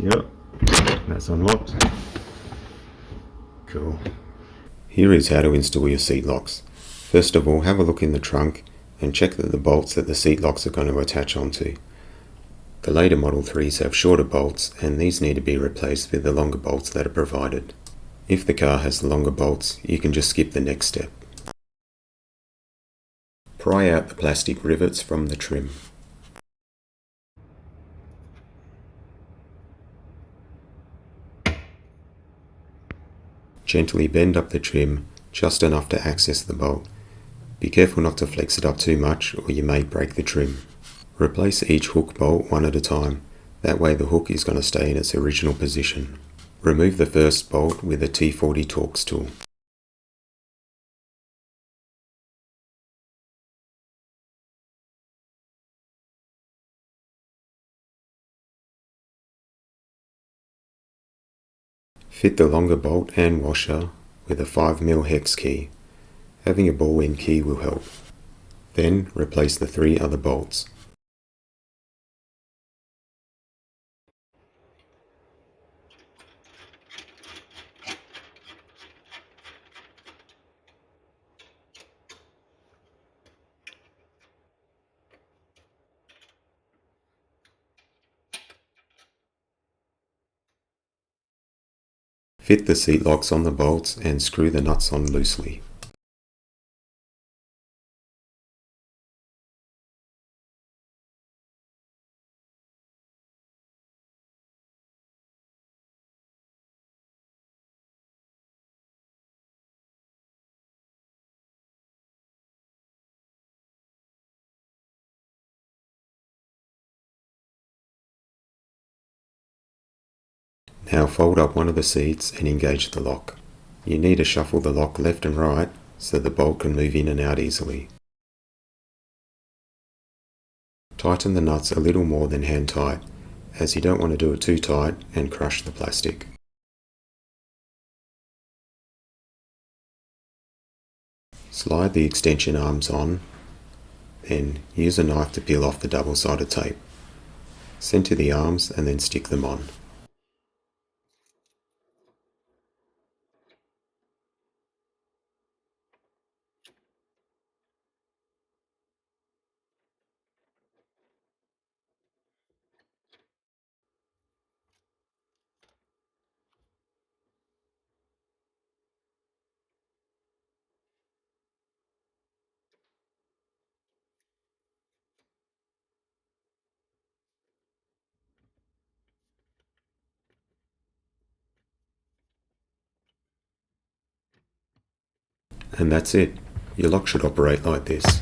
Yep, that's unlocked. Cool. Here is how to install your seat locks. First of all, have a look in the trunk and check that the bolts that the seat locks are going to attach onto. The later Model 3s have shorter bolts, and these need to be replaced with the longer bolts that are provided. If the car has the longer bolts, you can just skip the next step. Pry out the plastic rivets from the trim. Gently bend up the trim just enough to access the bolt. Be careful not to flex it up too much or you may break the trim. Replace each hook bolt one at a time. That way the hook is going to stay in its original position. Remove the first bolt with a T40 torx tool. Fit the longer bolt and washer with a 5mm hex key. Having a ball end key will help. Then replace the 3 other bolts. Fit the seat locks on the bolts and screw the nuts on loosely. Now fold up one of the seats and engage the lock. You need to shuffle the lock left and right so the bolt can move in and out easily. Tighten the nuts a little more than hand tight, as you don't want to do it too tight and crush the plastic. Slide the extension arms on, then use a knife to peel off the double-sided tape. Center the arms and then stick them on. And that's it. Your lock should operate like this.